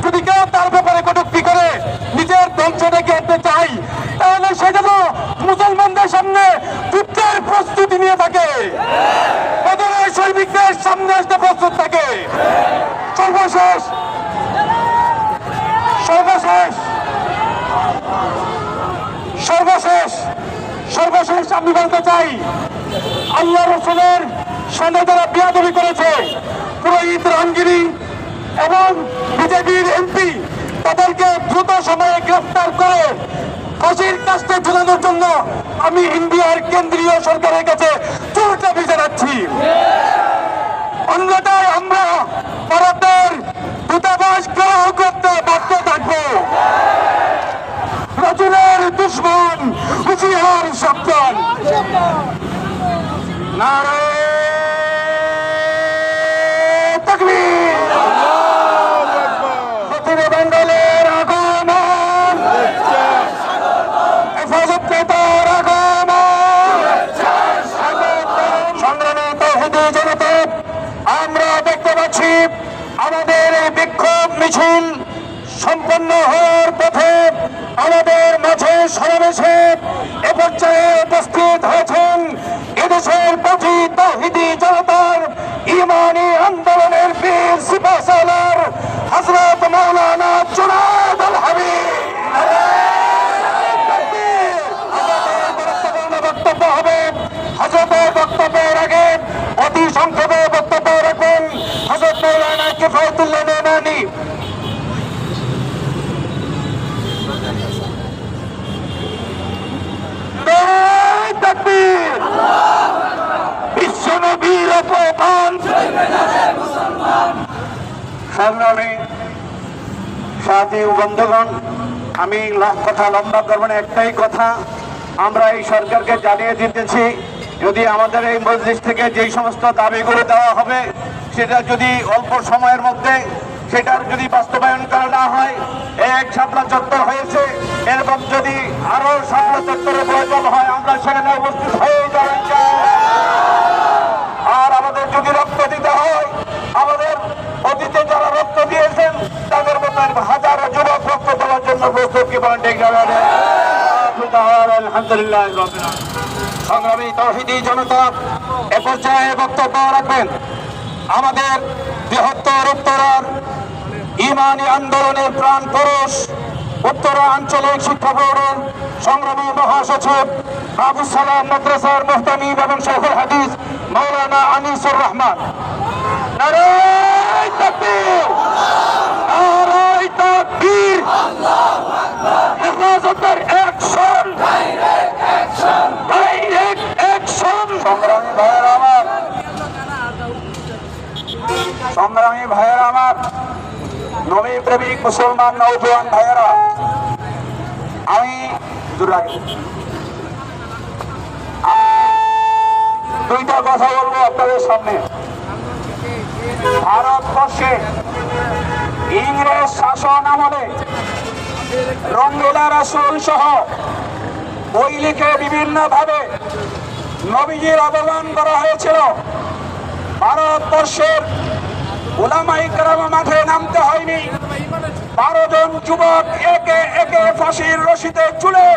যদি কেউ তার ব্যাপারে কটূক্তি করে নিজের ধ্বংস ডেকে আনতে চাই, তাহলে সে যেন মুসলমানদের সামনে যুদ্ধের প্রস্তুতি নিয়ে থাকে, বদরের সৈনিকদের সামনে আসতে প্রস্তুত থাকে। সর্বশেষ সর্বশেষ সর্বশেষ সর্বশেষ আমি বলতে চাই, আল্লাহ রসুলের সঙ্গে যারা বেয়াদবি করেছে, পুরোহিত রামগিরি এবং বিজেপির এমপি, তাদেরকে দ্রুত সময়ে গ্রেফতার করে ফাঁসির কাস্টে ঝুলানোর জন্য আমি ইন্ডিয়ার কেন্দ্রীয় সরকারের কাছে জোর দাবি জানাচ্ছি। অন্যথায় আমরা ভারতের দূতাবাস গ্রহণ করতে বাধ্য থাকবো। রাজুলের দুশ্মন হুঁশিয়ার সাবধান। নারে তাকবীর। দক্ষিণে বেঙ্গলের আগমন, হেফাজত নেতার আগমন। সংগ্রামী তৌহিদি জনতা, আমরা দেখতে পাচ্ছি আমাদের এই বিক্ষোভ মিছিল সম্পন্ন হওয়ার পথে আমাদের মাঝে সমাবেশে এ পর্যায়ে উপস্থিত হয়েছেন এদেশের প্রতি তৌহিদি জনতার ইমানি আন্দোলনের বীর সিপাহসালার হযরত মাওলানা জুনায়েদ আল হাবিব। বক্তব্য হবে। হযরতের বক্তব্যের আগে অতি সংক্ষেপে বক্তব্য রাখবেন হযরত মাওলানা কিফায়াতুল্লাহ নোমানী। বিশ্বনবীর অপমান। সংগ্রামী সাথী ও বন্ধুগণ, আমি কথা লম্বা করবো না, একটাই কথা আমরা এই সরকারকে জানিয়ে দিতেছি, যদি আমাদের এই মজলিস থেকে যেই সমস্ত দাবিগুলো দেওয়া হবে সেটা যদি অল্প সময়ের মধ্যে সেটার যদি বাস্তবায়ন করা না হয়, এক শাপলা চত্বর হয়েছে, এরকম যদি আরো শাপলা চত্বরের প্রয়োজন হয় আমরা সেখানে উপস্থিত হয়ে যাবেন। আর আমাদের যদি রক্ত দিতে হয়, আমাদের অতীতে যারা রক্ত দিয়েছেন তাদের মধ্যে হাজারো যুবক রক্ত দেওয়ার জন্য প্রস্তুত। কি বলেন ঠিক না? আলহামদুলিল্লাহ। সংগ্রামী তৌহিদি জনতা, এ পর্যায়ে বক্তব্য রাখবেন আমাদের বৃহত্তর উত্তরার ইমানি আন্দোলনের প্রাণ পুরুষ, উত্তরা আঞ্চলিক শিক্ষা বোর্ডের সংগ্রামী মহাসচিব আবুস সালাম মাদ্রাসার মুহতামিম এবং শাইখুল হাদিস মাওলানা আনিসুর রহমান। নারে তাকবীর, নারে তাকবীর, আল্লাহু আকবার। হেফাজতের অ্যাকশন, ডাইরেক্ট অ্যাকশন। সংগ্রামী ভাইয়েরা আমার, সংগ্রামী ভাইয়েরা আমার, নবী প্রেমিক মুসলমান নওজোয়ান ভাইয়েরা, আমি দুইটা কথা বলবো আপনাদের সামনে। ভারতবর্ষে ইংরেজ শাসন আমলে রঙ্গিলা রাসূল সহ বই লিখে বিভিন্ন ভাবে নবীজির অবমান করা হয়েছিল। ভারতবর্ষের উলামায়ে কেরাম মাঠে নামতে হয়নি। 12 জন যুবক একে একে ফাঁসির রশিতে ঝুলে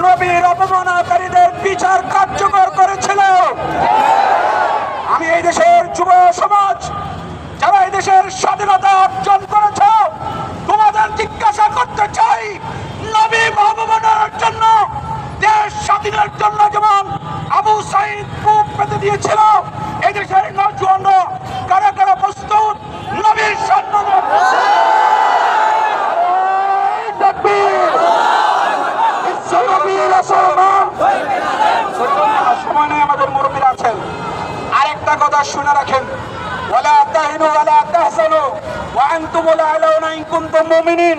নবীর অপমানকারীদের বিচার কার্যকর করেছিল। আমি এই দেশের যুব সমাজ, যারা এই দেশের স্বাধীনতা অর্জন করেছ, তোমাদের জিজ্ঞাসা করতে চাই, নবী অপমানের জন্য, দেশ স্বাধীনের জন্য যেমন আবু সাঈদ বুক পেতে দিয়েছিল, এই দেশের নওজোয়ানরা কারা কারা প্রস্তুত নবীর সম্মানে? আমাদের মুরব্বীরা আছেন, আরেকটা কথা শুনে রাখেন, ওয়ালা তাহিনু ওয়ালা তাহজানু ওয়া আনতুমুল আ'লাউনা ইন কুনতুম মুমিনিন।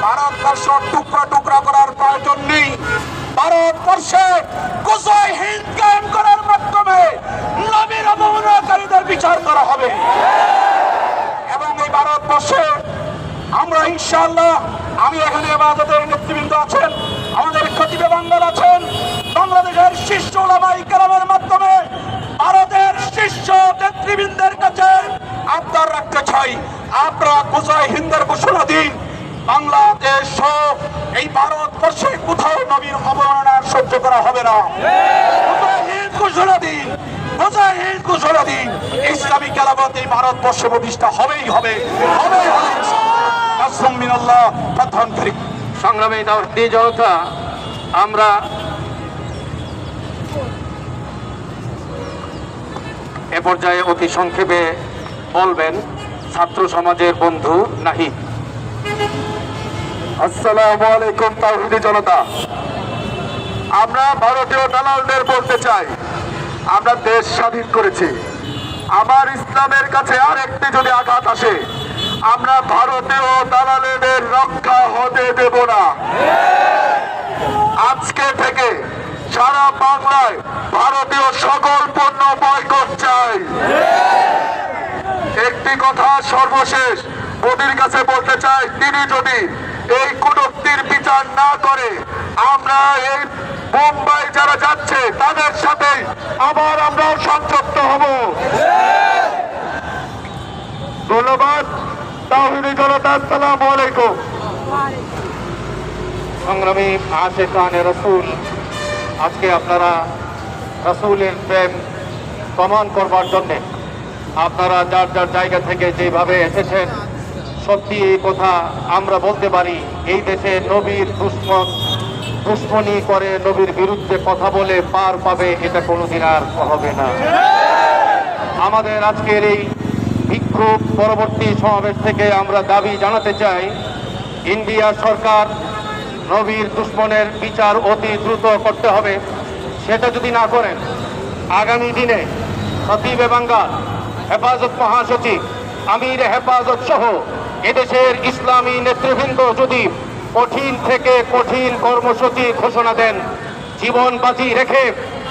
ভারতবর্ষ টুকরা টুকরা করার প্রয়োজন নেই। ভারতবর্ষে গজওয়ে হিন্দ কায়েম করার মাধ্যমে নবীর অবমানকারীদের বিচার করা হবে। এবং এই ভারতবর্ষে আমরা ইনশাআল্লাহ, আমি এখানে ইবাদতের নেতৃবৃন্দ আছেন, আমাদের খতিবে বাঙ্গাল আছেন, বাংলাদেশের শীর্ষ উলামায়ে কেরামের মাধ্যমে ভারতের শীর্ষ নেতৃবৃন্দের কাছে আবদার রাখতে চাই, আপনারা কোথায় হিন্দের ঘোষণা দিন, বাংলাদেশ সহ এই ভারতবর্ষে কোথাও নবীর অবমাননা সহ্য করা হবে না। মুজাহিদ ঘোষণা দিন, মুজাহিদ ঘোষণা দিন, ইসলামী খেলাফত এই ভারতবর্ষে প্রতিষ্ঠা হবেই হবে, হবেই হবে। কাসম মিনাল্লাহ। প্রধান করিম সংগ্রামী তাওহীদি জনতা, আমরা এ পর্যায়ে অতি সংক্ষেপে বলবেন ছাত্র সমাজের বন্ধু নাহিদ। আসসালামু আলাইকুম তাওহীদি জনতা। আমরা ভারতীয় দালালদের বলতে চাই, আমরা দেশ স্বাধীন করেছি। আমার ইসলামের কাছে আর একটি যদি আঘাত আসে, আমরা ভারতীয় দালালদের রক্ষা হতে দেব না। আজকে থেকে সারা বাংলায় ভারতীয় সকল পণ্য বয়কট চাই। একটি কথা সর্বশেষ মোদির কাছে বলতে চাই, তিনি যদি এই কটূক্তির বিচার না করে, আমরা এই মুম্বাই যারা যাচ্ছে তাদের সাথে আবার আমরা সংযুক্ত হব। ধন্যবাদ। তাওহীদি জনতা, আসসালামু আলাইকুম। সংগ্রামী আশিকানে রাসূল, আজকে আপনারা রাসূলের প্রেম প্রমাণ করবার জন্যে আপনারা যার যার জায়গা থেকে যেভাবে এসেছেন, সত্যি এই কথা আমরা বলতে পারি, এই দেশে নবীর দুশ্মনী করে নবীর বিরুদ্ধে কথা বলে পার পাবে, এটা কোনোদিন আর হবে না। আমাদের আজকের এই বিক্ষোভ পরবর্তী সমাবেশ থেকে আমরা দাবি জানাতে চাই, ইন্ডিয়া সরকার নবীর দুশ্মনের বিচার অতি দ্রুত করতে হবে। সেটা যদি না করেন, আগামী দিনে খতিবে বাঙ্গাল, হেফাজত মহাসচিব, আমির হেফাজত সহ এদেশের ইসলামী নেতৃবৃন্দ যদি কঠিন থেকে কঠিন কর্মসূচি ঘোষণা দেন, জীবন বাজি রেখে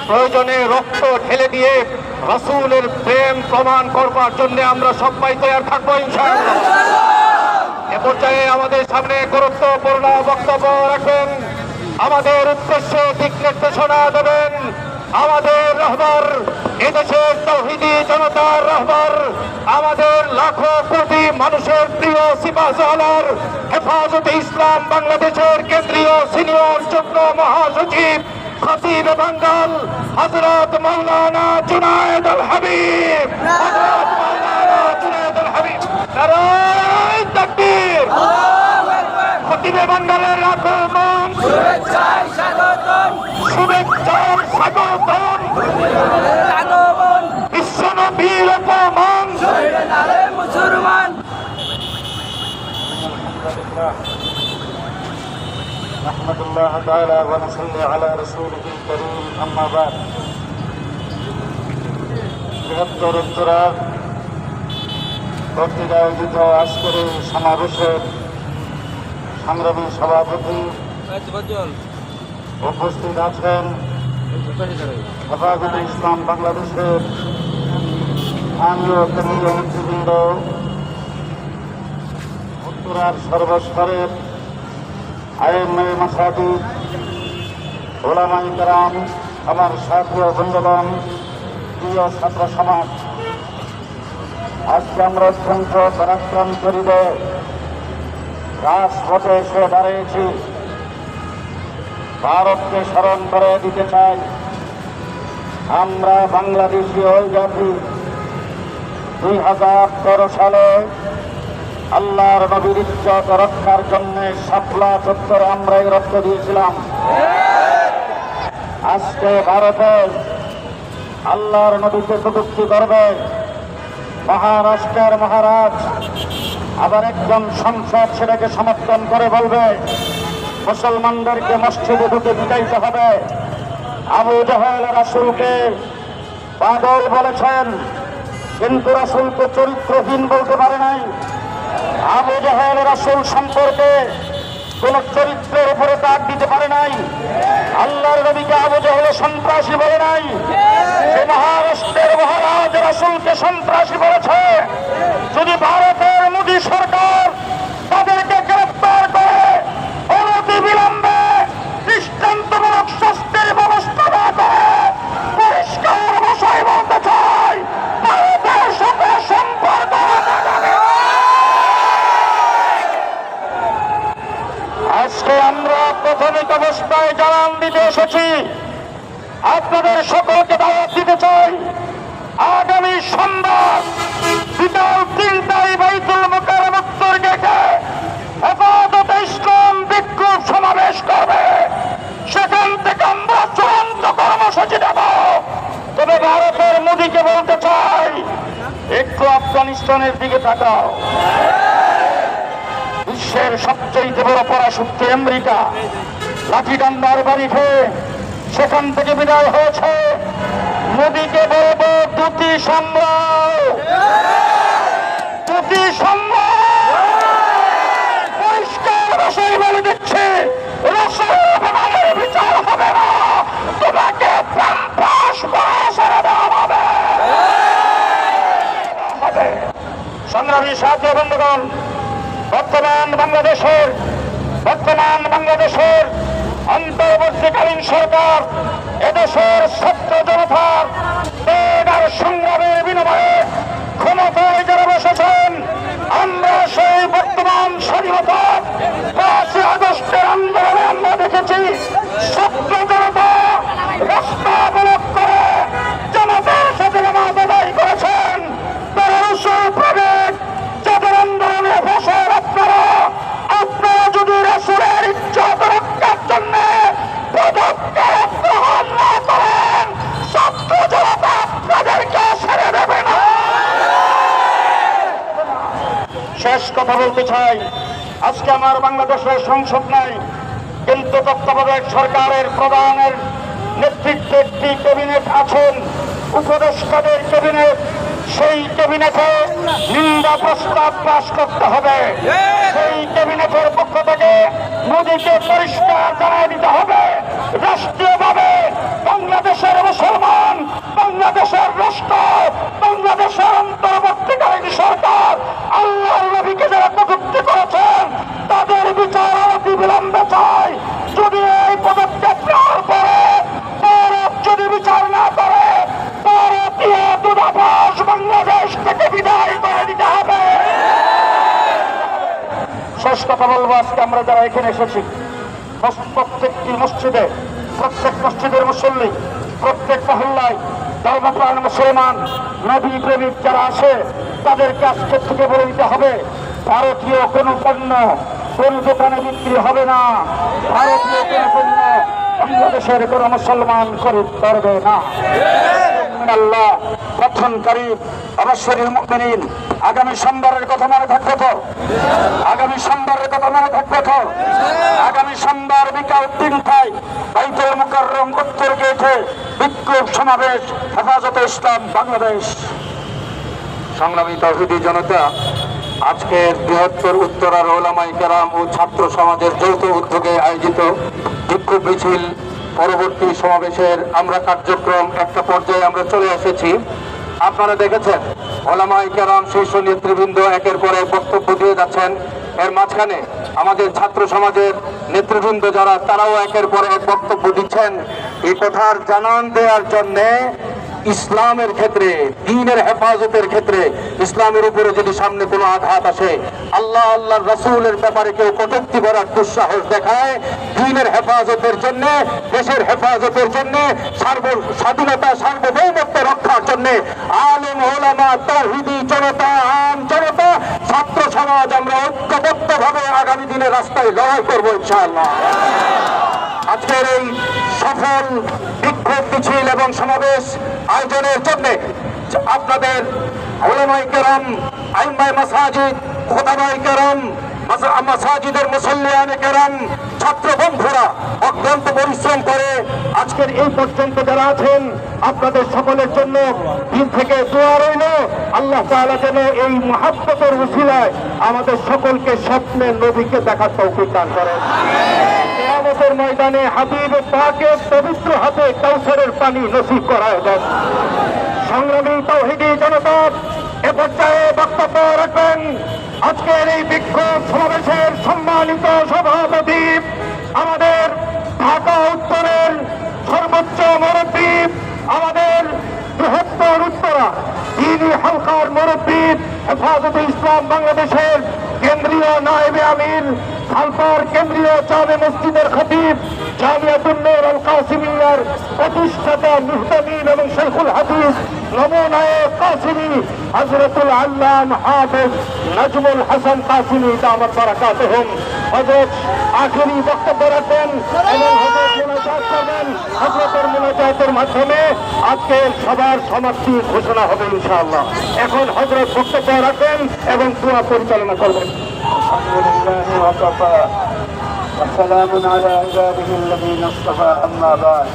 প্রয়োজনে রক্ত ঢেলে দিয়ে রাসূলের প্রেম প্রমাণ করবার জন্য আমরা সবাই তৈরি থাকবো ইনশাআল্লাহ। এ পর্যায়ে আমাদের সামনে গুরুত্বপূর্ণ বক্তব্য রাখবেন, আমাদের উদ্দেশ্যে দিক নির্দেশনা দেবেন আমাদের রহবার, এদেশের তাওহীদি জনতার রহবার, আমাদের লাখো কোটি মানুষের প্রিয় সিপাহসালার, হেফাজতে ইসলাম বাংলাদেশের কেন্দ্রীয় সিনিয়র যুগ্ম মহাসচিব, খতিবে বাঙ্গাল, হযরত মাওলানা জুনায়েদ আল হাবিব। হযরত মাওলানা জুনায়েদ আল হাবিব। নারায়ে তাকবীর। খতিবে বাঙ্গালের আগমন, শুভেচ্ছার স্বাগতম, শুভেচ্ছার স্বাগতম, বিশ্বনবীর অপমান, নারে মুসলমান। আলহামদুলিল্লাহ তাআলা ওয়া নাসাল্লি আলা রাসূলিহিল কারীম, আম্মা বাদ। বৃহত্তর উত্তরার কর্তৃক আয়োজিত আজকের এই সমাবেশের সংগ্রামী সভাপতি উপস্থিত আছেন হেফাজতে ইসলাম বাংলাদেশের স্থানীয় কেন্দ্রীয় নেতৃবৃন্দ, উত্তরার সর্বস্তরের আইএমএ মাসাজিদ, ওলামায়ে কেরাম, আমার সাথী ও বন্ধুগণ, প্রিয় ছাত্র সমাজ, আজকে আমরা অত্যন্ত পরাক্রান্তরিতে রাজপথে এসে দাঁড়িয়েছি। ভারতকে স্মরণ করে দিতে চাই, আমরা বাংলাদেশি ওই জাতি 2013 সালে আল্লাহর নবীর ইজ্জত রক্ষার জন্য শাপলা চত্বরে আমরাই রক্ত দিয়েছিলাম। আজকে ভারতে আল্লাহর নবীকে কটূক্তি করবে মহারাষ্ট্রের মহারাজ, আবার একজন সংসদ সেটাকে সমর্থন করে বলবে মুসলমানদেরকে মসজিদে ঢুকে পিটাইতে হবে। আবু জাহেল রাসূলকে পাগল বলেছেন, কিন্তু রাসূলকে চরিত্রহীন বলতে পারে নাই। আবু জাহেল রাসূল সম্পর্কে কোন চরিত্রের উপরে দাগ দিতে পারে নাই। আল্লাহর নবীকে আবু জাহেল সন্ত্রাসী বলে নাই। সে মহারাষ্ট্রের মহারাজ রাসূলকে সন্ত্রাসী বলেছে। যদি ভারতের মোদী সরকার তাদেরকে গ্রেফতার করে অনতি বিলম্বে দৃষ্টান্তমূলক শাস্তির ব্যবস্থা না করে, পরিষ্কার ভাষায় বলতে চাই, ভারতের সাথে সম্পর্ক রাখা যাবে না। প্রাথমিক অবস্থায় জানান দিতে এসেছি। আপনাদের সকলকে দাওয়াত দিতে চাই, আগামী সোমবার বিকাল 3টায় বাইতুল মোকাররম উত্তর গেটে হেফাজতে ইসলাম বিক্ষোভ সমাবেশ করবে। সেখান থেকে আমরা চূড়ান্ত কর্মসূচি দেব। তবে ভারতের মোদীকে বলতে চাই, একটু আফগানিস্তানের দিকে তাকাও। বিশ্বের সবচেয়ে বড় পরাশক্তি আমেরিকা লাঠিডান্ডার বাড়িতে সেখান থেকে বিদায় হয়েছে। মোদীকে বলবো দুটি সামলাও, দুটি সামলাও। পরিষ্কার ভাষায় বলে দিচ্ছে, রাসূলের অপমানের বিচার হবে না, তোমাকে প্রাণপাশ করে ছেড়ে দেওয়া হবে। সংগ্রামী সাথী বন্ধুগণ, বর্তমান বাংলাদেশের অন্তর্বর্তীকালীন সরকার এদেশের ছাত্র জনতার ত্যাগ আর সংগ্রামের বিনিময়ে ক্ষমতায় যারা বসেছেন, আমরা সেই বর্তমান স্বাধীনতা 5 আগস্টের আন্দোলনে আমরা দেখেছি ছাত্র জনতা রাস্তা অবরোধ করে জনতার সাথে নামাজ আদায় করেছেন। তারা রসুল প্রেমিক যাদের আন্দোলনে বসেন, আপনারা যদি রাসূলের ইজ্জত রক্ষার জন্য পদক্ষেপ গ্রহণ না করেন, ছাত্র জনতা আপনাদেরকে ছেড়ে দেবে না। শেষ কথা বলতে চাই, আজকে আমার বাংলাদেশের সংসদ নাই, কিন্তু তত্ত্বাবধায়ক সরকারের প্রধানের নেতৃত্বে একটি ক্যাবিনেট আছেন, উপদেষ্টাদের ক্যাবিনেট। সেই ক্যাবিনেটে নিন্দা প্রস্তাব পাশ করতে হবে। সেই ক্যাবিনেটের পক্ষ থেকে মোদীকে পরিষ্কার জানিয়ে দিতে হবে, রাষ্ট্রীয়ভাবে বাংলাদেশের মুসলমান, বাংলাদেশের রাষ্ট্র, বাংলাদেশের অন্তর্বর্তীকালীন সরকার আল্লাহর নবীকে যারা কটূক্তি করেছেন তাদের বিচার অতি বিলম্বে চাই। যদি এই পদক্ষেপ নেওয়ার পরে ভারত যদি বিচার না করে, ভারতীয় দূতাবাস বাংলাদেশ থেকে বিদায় করে দিতে হবে। শেষ কথা বলবো, আজকে আমরা যারা এখানে এসেছি, প্রত্যেকটি মসজিদে, প্রত্যেক মসজিদের মুসল্লি, প্রত্যেক মহল্লায় ধর্মপ্রাণ মুসলমান নবী প্রেমিক যারা আছে, তাদেরকে আজকের থেকে বলে দিতে হবে, ভারতীয় কোনো পণ্য কোন দোকানে বিক্রি হবে না, ভারতীয় কোনো পণ্য বাংলাদেশের কোনো মুসলমান খরিদ করবে না। আল্লাহ গঠনকারী অবশ্যই মুমিনিন, আগামী সোমবারের কথা মনে থাকবে তো? আগামী সোমবারের কথা মনে থাকবে তো? আগামী সোমবার বিকাল 3টায় বাইতুল মোকাররম উত্তর গেটে বিক্ষোভ সমাবেশ, হেফাজতে ইসলাম বাংলাদেশ। সংগ্রামী তাওহীদি জনতা, আজকের বৃহত্তর উত্তরার ওলামায়ে কেরাম ও ছাত্র সমাজের যৌথ উদ্যোগে আয়োজিত বিক্ষোভ মিছিল পরবর্তী সমাবেশের আমরা কার্যক্রম একটা পর্যায়ে আমরা চলে এসেছি। আপনারা দেখেছেন ওলামায়ে কেরাম শীর্ষ নেতৃবৃন্দ একের পর এক বক্তব্য দিয়ে যাচ্ছেন। এর মাঝখানে আমাদের ছাত্র সমাজের নেতৃবৃন্দ যারা, তারাও একের পর এক বক্তব্য দিচ্ছেন। এই কথার জানান দেওয়ার জন্যে ইসলামের ক্ষেত্রে, দ্বীনের হেফাজতের ক্ষেত্রে ইসলামের উপরে যদি সামনে কোনো আঘাত আসে, আল্লাহ আল্লাহর রাসূলের ব্যাপারে কেউ কটূক্তি করার দুঃসাহস দেখায়, দ্বীনের হেফাজতের জন্য, দেশের হেফাজতের জন্য, স্বাধীনতা সার্বভৌমত্ব রক্ষার জন্য আলেম ওলামা তাওহীদি জনতা, আম জনতা, ছাত্র সমাজ আমরা ঐক্যবদ্ধভাবে আগামী দিনে রাস্তায় লড়াই করবো ইনশাআল্লাহ। আজকের এই সফল বিক্ষোভ মিছিল এবং সমাবেশ আয়োজনের জন্য আপনাদের উলামায়ে কেরাম, আইম্মায়ে মাসাজিদ, খুতাবায়ে কেরাম, মাসাজিদের মুসল্লিয়ানে কেরাম, ছাত্র বন্ধুরা অক্লান্ত পরিশ্রম করে আজকের এই পর্যন্ত যারা আছেন, আপনাদের সকলের জন্য দিন থেকে দোয়া রইল। আল্লাহ তাআলা যেন এই মুহাব্বতের উসিলায় আমাদের সকলকে স্বপ্নে নবীকে দেখার তৌফিক দান করেন। কিয়ামতের ময়দানে হাবিব পাকের পবিত্র হাতে কাউসারের পানি নসিব করায় দেন। সংগ্রামী তাওহীদি জনতা, এ পর্যায়ে বক্তব্য রাখবেন আজকের এই বিক্ষোভ সমাবেশের সম্মানিত সভাপতি, আমাদের ঢাকা উত্তরের সর্বোচ্চ মুরব্বী, আমাদের বৃহত্তর উত্তরা দ্বীনি হালকার মুরব্বী, হেফাজতে ইসলাম বাংলাদেশের কেন্দ্রীয় নায়েবে আমির খালপার কেন্দ্রীয় জামে মসজিদের খতিব জামিয়াতুন নূর আল কাসিমিয়ার প্রতিষ্ঠাতা মুহতামিম এবং শেখুল হাদিস নমুনায়ে কাসিমি হযরতুল আল্লাম হাফেজ নাজমুল হাসান কাসিমি দামাত বারাকাতুহুম হযরত আখেরি বক্তব্য রাখবেন এবং হযরত মুনাজাত করবেন। হযরতের মুনাজাতের মাধ্যমে আজকের সবার সমাপ্তি ঘোষণা হবে ইনশাআল্লাহ। এখন হযরত বক্তব্য রাখবেন এবং দোয়া পরিচালনা করবেন। لله وكفى وسلام على عباده الذين اصطفى أما بعد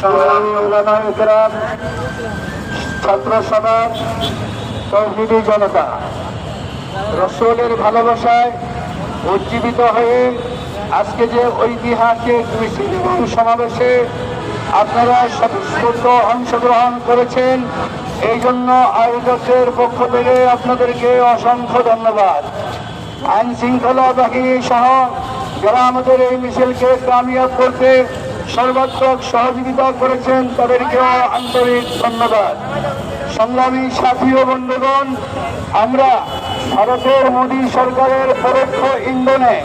সংগ্রামী উলামায়ে কেরাম, ছাত্র সমাজ, তৌহিদি জনতা, রাসূলের ভালোবাসায় উজ্জীবিত হয়ে আজকে যে ঐতিহাসিক মিছিল এবং সমাবেশে আপনারা স্বতঃস্ফূর্ত অংশগ্রহণ করেছেন, এই জন্য আয়োজকদের পক্ষ থেকে আপনাদেরকে অসংখ্য ধন্যবাদ। আইন শৃঙ্খলা বাহিনী সহ যারা আমাদের এই মিছিলকে কামিয়াব করতে সর্বাত্মক সহযোগিতা করেছেন তাদেরকেও আন্তরিক ধন্যবাদ। সংগ্রামী সাথী ও বন্ধুগণ, আমরা ভারতের মোদী সরকারের পরোক্ষ ইন্ধনে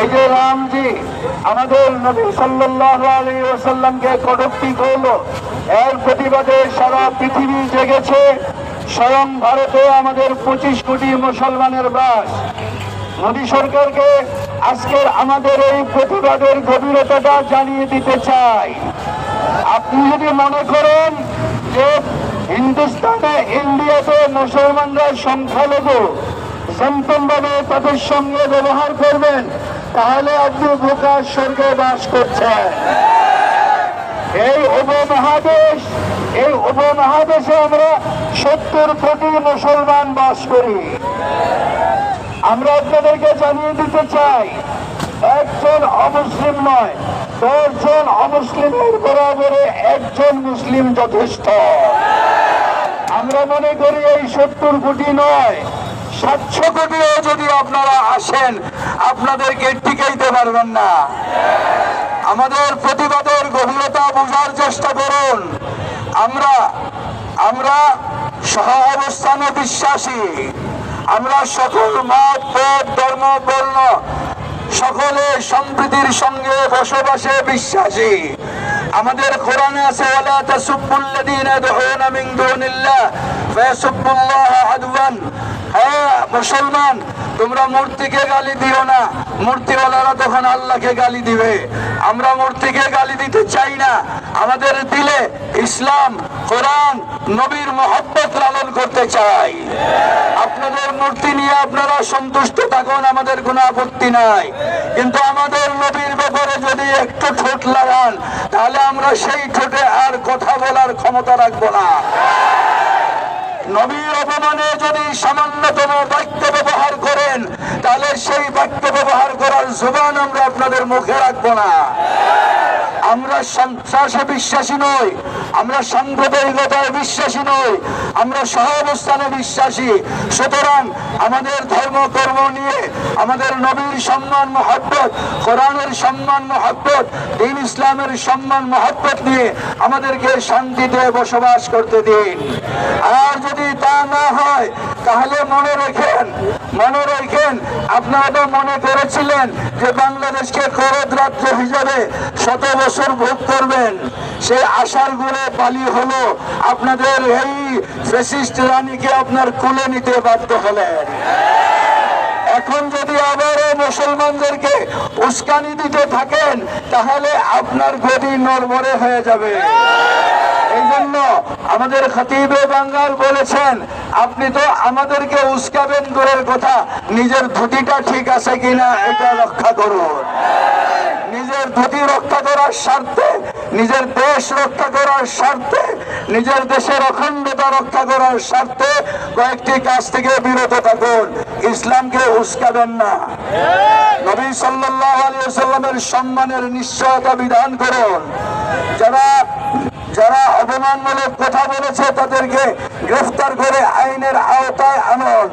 এই যে রামজি আমাদের নবী সাল্লাল্লাহু আলাইহি ওয়াসাল্লামকে কটূক্তি করলো, এর প্রতিবাদে সারা পৃথিবী জেগেছে। স্বয়ং ভারতে আমাদের 25 কোটি মুসলমানের বাস। মোদী সরকারকে আজকের আমাদের এই প্রতিবাদের গভীরতাটা জানিয়ে দিতে চাই। আপনি যদি মনে করেন যে হিন্দুস্তানে, ইন্ডিয়াতে মুসলমানরা সংখ্যালঘু, সম্পূর্ণভাবে তাদের সঙ্গে ব্যবহার করবেন, তাহলে আপনি বোকার স্বর্গে বাস করছেন। এই উপমহাদেশে আমরা 70 কোটি মুসলমান বাস করি। আমরা আপনাদেরকে জানিয়ে দিতে চাই, একজন অমুসলিম নয়, 10 জন অমুসলিমের বরাবরে একজন মুসলিম যথেষ্ট। আমরা মনে করি এই 70 কোটি নয়, 700 কোটিও যদি আপনারা আসেন আপনাদেরকে টিকাইতে পারবেন না। আমাদের প্রতিবাদের গভীরতা বোঝার চেষ্টা করুন। আমরা সহ অবস্থানে বিশ্বাসী। আমরা সকল মত, পথ, ধর্ম, বর্ণ সকলে সম্প্রীতির সঙ্গে বসবাসে বিশ্বাসী। আমাদের কোরআনে আছে, ওয়ালা তাসুব্বুল্লাযীনা ইয়াদউনা মিন দুনিল্লাহ ফায়াসুব্বুল্লাহা আদওয়ান। হ্যাঁ মুসলমান, তোমরা মূর্তিকে গালি দিও না, মূর্তিওয়ালারা তখন আল্লাহকে গালি দিবে। আমরা মূর্তিকে গালি দিতে চাই না, আমাদের দিলে ইসলাম, কোরআন, নবীর মহব্বত লালন করতে চাই। আপনাদের মূর্তি নিয়ে আপনারা সন্তুষ্ট থাকুন, আমাদের কোনো আপত্তি নাই, কিন্তু আমাদের নবীর ব্যাপারে যদি একটু ঠোঁট লাগান তাহলে আমরা সেই ঠোঁটে আর কথা বলার ক্ষমতা রাখবো না। নবীর অপমানে যদি সামান্যতম বাক্য ব্যবহার করেন তাহলে সেই বাক্য ব্যবহার করার জবান আমরা আপনাদের মুখে রাখবো না। আমরা সন্ত্রাসে বিশ্বাসী নই, আমরা সাম্প্রদায়িকতায় বিশ্বাসী নই, আমরা সহাবস্থানে বিশ্বাসী। সুতরাং আমাদের ধর্ম কর্ম নিয়ে, আমাদের নবীর সম্মান মহব্বত, কোরআনের সম্মান মহব্বত, দ্বীন ইসলামের সম্মান মহব্বত নিয়ে আমাদেরকে শান্তিতে বসবাস করতে দিন। আর যদি তা না হয় তাহলে মনে রাখেন আপনারা তো মনে করেছিলেন যে বাংলাদেশকে করদ রাজ্য হিসাবে 100 বছর ভোগ করবেন। সেই আশার গুলো বালি হলো, আপনাদের এই ফ্যাসিস্ট রানীকে আপনার কুলে নিতে বাধ্য হলেন। এখন যদি আবারও মুসলমানদেরকে উস্কানি দিতে থাকেন তাহলে আপনার গদি নড়বড়ে হয়ে যাবে। এই জন্য আমাদের খতিবে বাঙ্গাল বলেছেন, আপনি তো আমাদেরকে উস্কাবেন দূরের কথা, নিজের ধুতিটা ঠিক আছে কিনা এটা রক্ষা করুন। নিজের ধুতি রক্ষা করার স্বার্থে, নিজের দেশ রক্ষা করার স্বার্থে, নিজের দেশের অখণ্ডতা রক্ষা করার স্বার্থে কয়েকটি কাজ থেকে বিরত থাকুন। ইসলামকে উস্কাবেন না। নবী সাল্লাল্লাহু আলাইহি ওয়াসাল্লামের সম্মানের নিশ্চয়তা বিধান করুন। যারা অপমানমূলক কথা বলেছে তাদেরকে গ্রেফতার করে আইনের আওতায় আনুন।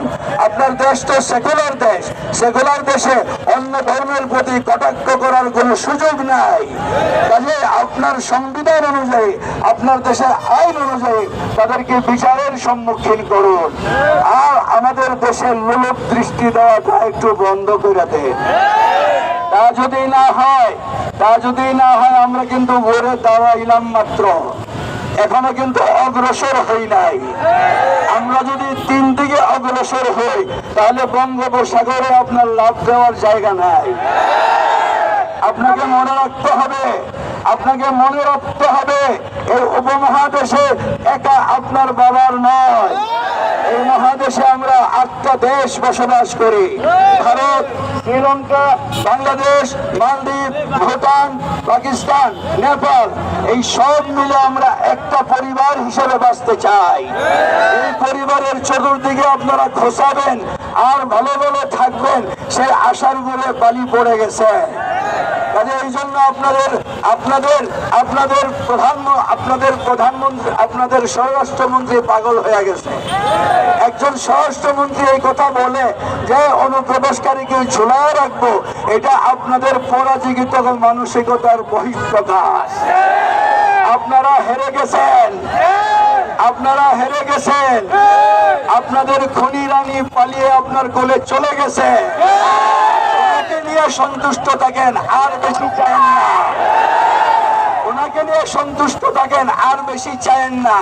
আপনার আপনার দেশ তো সেকুলার দেশ, সেকুলার দেশে অন্য ধর্মের প্রতি কটাক্ষ করার কোনো সুযোগ নাই। কাজে আপনার সংবিধান অনুযায়ী, আপনার দেশের আইন অনুযায়ী তাদেরকে বিচারের সম্মুখীন করুন। আর আমাদের দেশের লোলুপ দৃষ্টি দেওয়াটা একটু বন্ধ করে দেন। তা যদি না হয় আমরা কিন্তু ঘুরে দাঁড়াইলাম মাত্র, এখনো কিন্তু অগ্রসর হই নাই। আমরা যদি 3 দিকে অগ্রসর হই তাহলে বঙ্গোপসাগরে আপনার লাভ দেওয়ার জায়গা নাই। আপনাকে মনে রাখতে হবে এই উপমহাদেশে একা আপনার বাবার নয়, এই মহাদেশে আমরা 8টা দেশ বসবাস করি। ভারত, শ্রীলঙ্কা, বাংলাদেশ, মালদ্বীপ, ভুটান, পাকিস্তান, নেপাল, এই সব মিলে আমরা একটা পরিবার হিসেবে বাঁচতে চাই। এই পরিবারের চতুর্দিকে আপনারা খোঁচাবেন আর ভালো ভালো থাকবেন, সেই আশার উপরে বালি পড়ে গেছে। কাজে এই জন্য আপনাদের স্বরাষ্ট্রমন্ত্রী পাগল হয়ে গেছে। একজন স্বরাষ্ট্রমন্ত্রী এই কথা বলে যে অনুপ্রবেশকারীকে ঝুলায় রাখবো, এটা আপনাদের পরাজিত মানসিকতার বহিঃপ্রকাশ। আপনারা হেরে গেছেন। আপনাদের খনি রানী পালিয়ে আপনার কোলে চলে গেছে। ওনাকে নিয়ে সন্তুষ্ট থাকেন, আর বেশি চান না। ওনাকে নিয়ে সন্তুষ্ট থাকেন, আর বেশি চান না।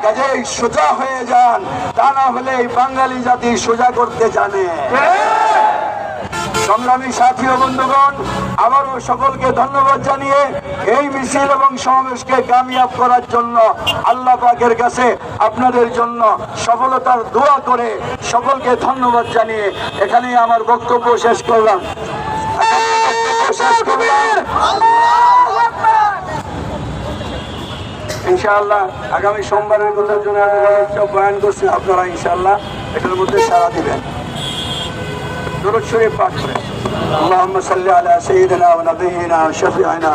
কাজেই সোজা হয়ে যান, তা না হলে এই বাঙালি জাতি সোজা করতে জানে। সংগ্রামী সাথী ও বন্ধুগণ, আবারও সকলকে ধন্যবাদ জানিয়ে এই মিছিল এবং সমাবেশকে কামিয়াব করার জন্য আল্লাহ পাকের কাছে আপনাদের জন্য সফলতার দোয়া করে সকলকে ধন্যবাদ জানিয়ে এখানেই আমার বক্তব্য শেষ করলাম। ইনশাআল্লাহ আগামী সোমবারের কথার জন্য বয়ান করছি, আপনারা ইনশাআল্লাহ এটার মধ্যে সাড়া দিবেন। দুরূদ শরীফ পাঠ করেন। اللهم صل على سيدنا ونبينا وشفيعنا